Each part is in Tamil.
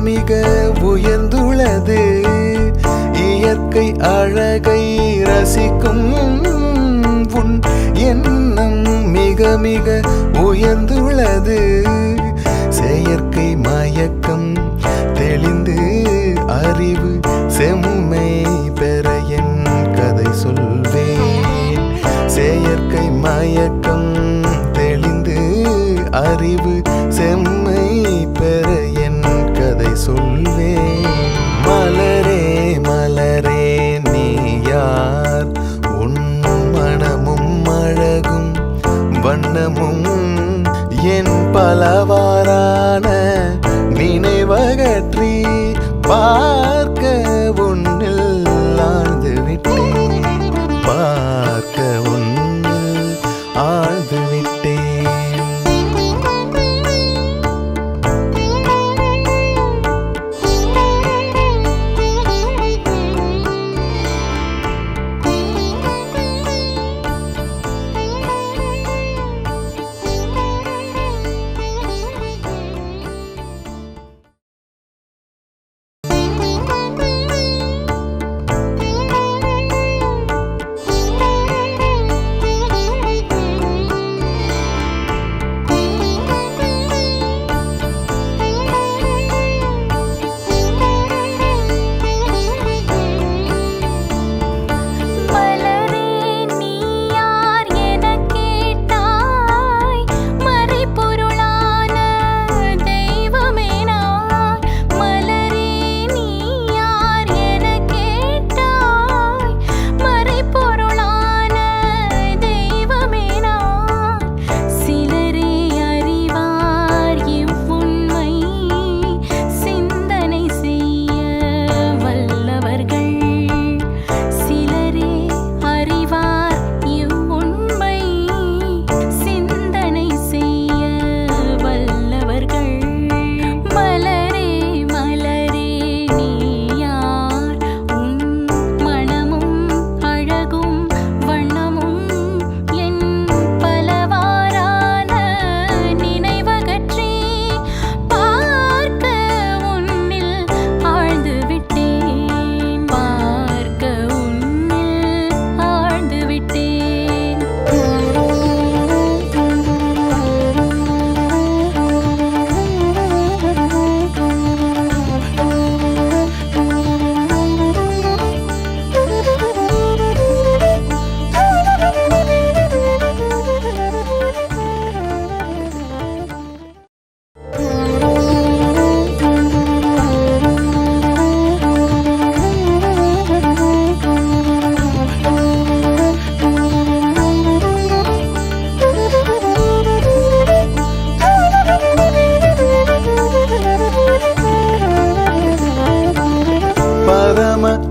மிக உயர்ந்துள்ளது. இயற்கை அழகை ரசிக்கும் உன் எண்ணம் மிக மிக உயர்ந்துள்ளது. செயற்கை மயக்கம் தெளிந்து அறிவு செம்மை பெற என் கதை சொல்வேன். செயற்கை மயக்கம் தெளிந்து அறிவு செம்மை பெற என் கதை சொல்வேன். மலரே மலரே நீ யார்? உன் மனமும் அழகும் வண்ணமும் என் பலவாறான நினைவகற்றி பார்க்க உன்னில் ஆழ்ந்து விட்டேன். பார்க்க உன்னில் ஆழ்ந்து விட்டேன்.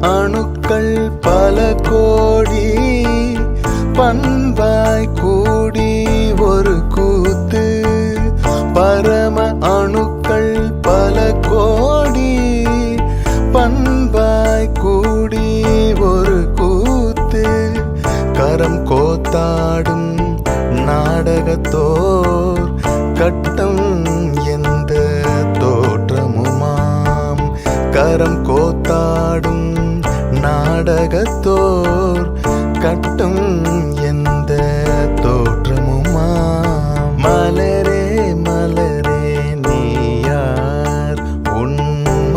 அணுக்கள் பல கோடி பண்பாய் கூடி ஒரு கூத்து. பரம அணுக்கள் பல கோடி பண்பாய் கூடி ஒரு கூத்து. கரம் கோத்தாடும் நாடகத்தோர் கட்டம் எந்த தோற்றமுமாம். கரம் கோத்தாடும் நாடகத்தோர் கட்டும் எந்த தோற்றமுமாம். மலரே மலரே நீ யார்? உன்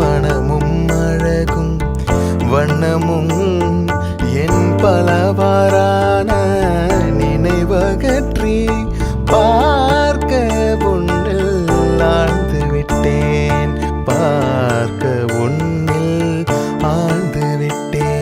மனமும் அழகும் வண்ணமும் என் பலவாறான நினைவகற்றி பார்க்க உன்னில் ஆழ்ந்து விட்டேன். பார்க்க உன்னில் ஆழ்ந்து விட்டேன்.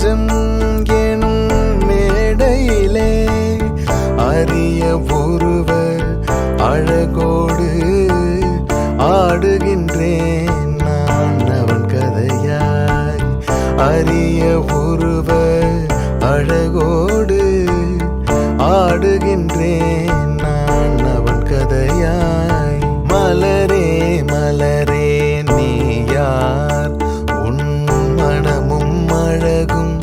நெஞ்சம் எனும் மேடையிலே அரிய ஒருவர் அழகோடு ஆடுகின்றேன் நான் அவன் கதையாய். அரிய ஒருவர் அழகோடு ஆடுகின்றேன் நான் அவன் கதையாய். மலரே மலரே நீ யார்? உன் மனமும் அழகும்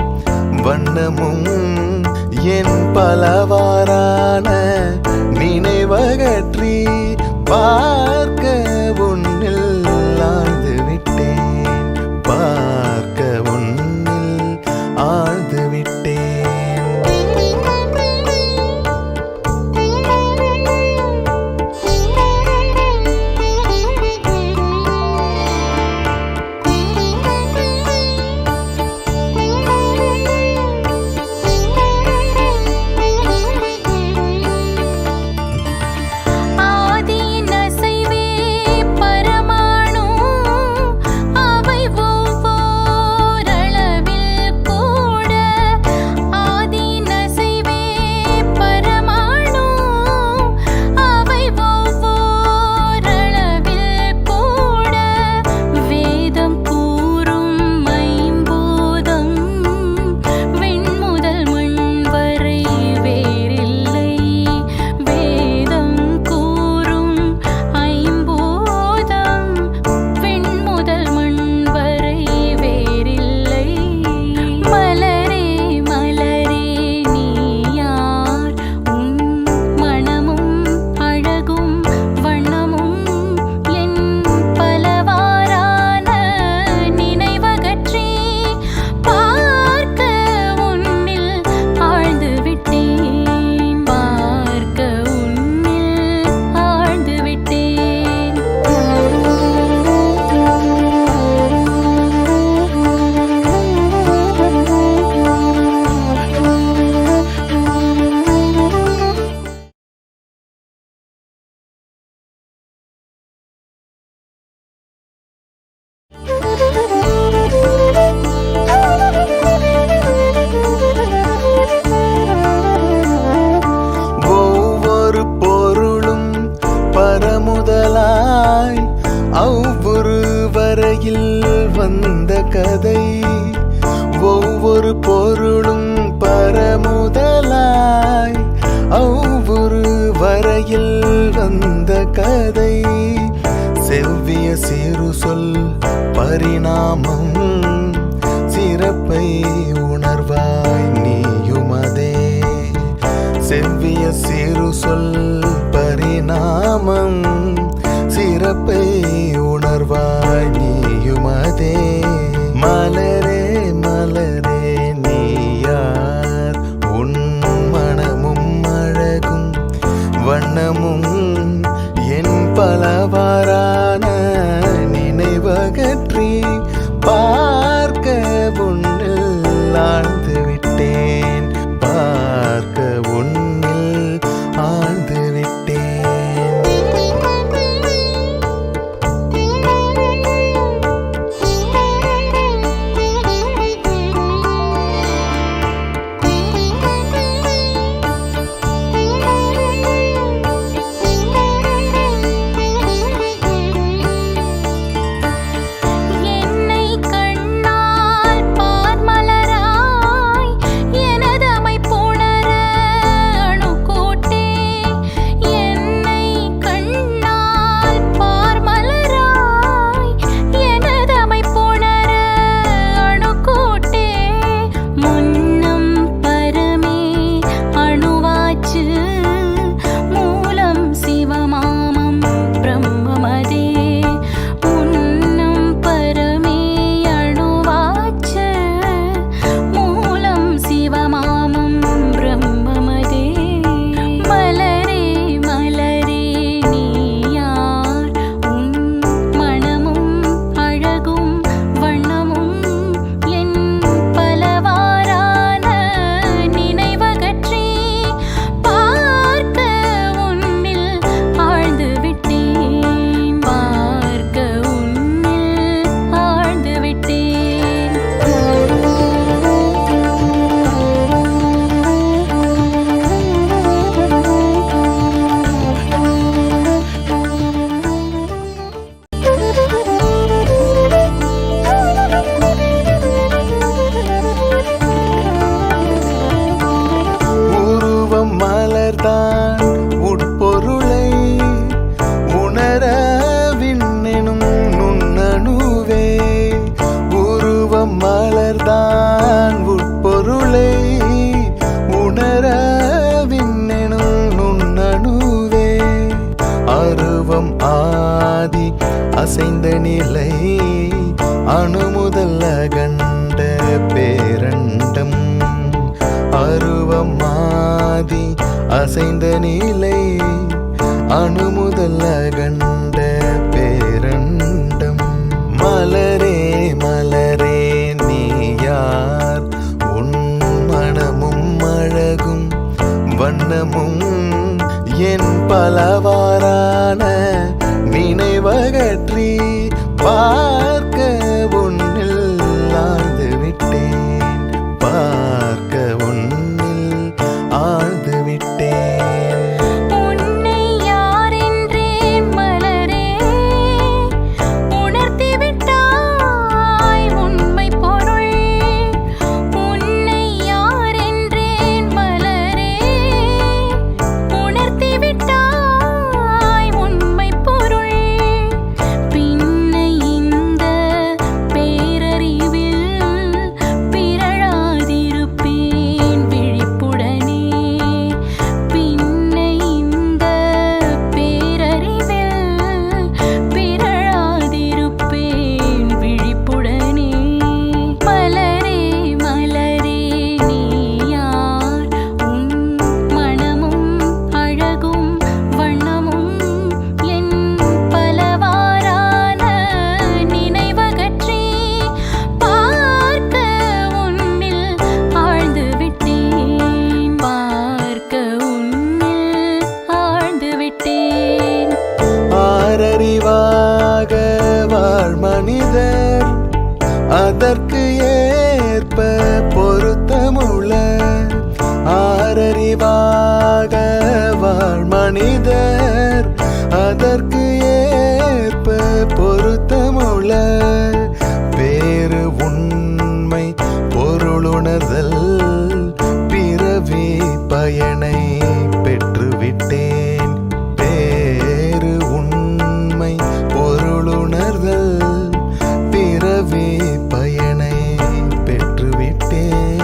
வண்ணமும் என் பலவாறான நினைவகற்றி பார்க்க உன்னில் ஆழ்ந்து விட்டேன். பார்க்க உன்னில் ஆழ்ந்து விட்டேன். பரமுதலாய் ஒவ்வொரு வரையில் வந்த கதை. ஒவ்வொரு பொருளும் பரமுதலாய் ஒவ்வொரு வரையில் வந்த கதை. செவ்விய சிறு சொல் பரிணாமம் சிறப்பை உணர்வாய் நீயுமதே. செவ்விய சிறு சொல் பரிணாமம் சிறப்பை உணர்வாய் நீயுமதே. மலரே மலரே நீ யார்? உன் மனமும் அழகும் வண்ணமும் என் பலவாறான நினைவகற்றி பார்க்க உன்னில் ஆழ்ந்து விட்டேன். பார்க்க உன்னில் ஆழ்ந்து விட்டேன். அசைந்த நிலை அணு முதல் அகண்ட பேரண்டம். மலரே மலரே நீ யார், உன் மனமும் அழகும் வண்ணமும் என் பலவாறான நினைவகற்றி பார்க்க உன்னில் ஆழ்ந்து விட்டேன், பார்க்க உன்னில் ஆழ்ந்து விட்டேன். உன்னை யார் என்றேன் மலரே, உணர்த்தி விட்டாய் உண்மை பொருள். உன்னை யார் என்றேன் மலரே, உணர்த்தி விட்டாய் உண்மை பொருள். பின்னை இந்த பேரறிவில் பிறழாதிருப்பேன் விழிப்புடனே. பின்னை இந்த பேரறிவில் பிறழாதிருப்பேன் விழிப்புடனே. மலரே மலரே நீ யார், உன் மனமும் அழகும் வண்ணமும் என் பலவாறான நினைவகற்றி பார்க்க உன்னில் ஆழ்ந்து விட்டேன், பார்க்க உன்னில் ஆழ்ந்து விட்டேன். ஆரறிவாக வாழ் மனிதர் அதற்கு ஏற்ப பொருத்தமுள்ள. ஆரறிவாக வாழ் மனிதர் அதற்கு ஏற்ப பொருத்தமுள்ள. வேறு உண்மை பொருளுணர்தல் பிறவி பயனை பெற்றுவிட்டேன். வேறு உண்மை பொருளுணர்தல் பிறவி பயனை பெற்றுவிட்டேன்.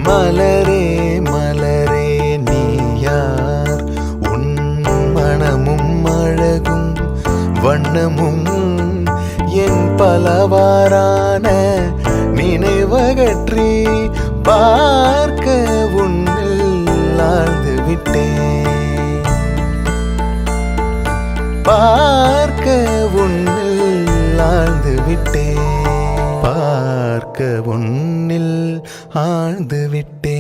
மலரே மலரே நீ யார், உன் மனமும் அழகும் வண்ணமும் என் பலவாறான நினைவகற்றி பார்க்க உன்னில் ஆழ்ந்து விட்டேன், பார்க்க உன்னில் ஆழ்ந்து விட்டேன், பார்க்க உன்னில் ஆழ்ந்து விட்டேன்.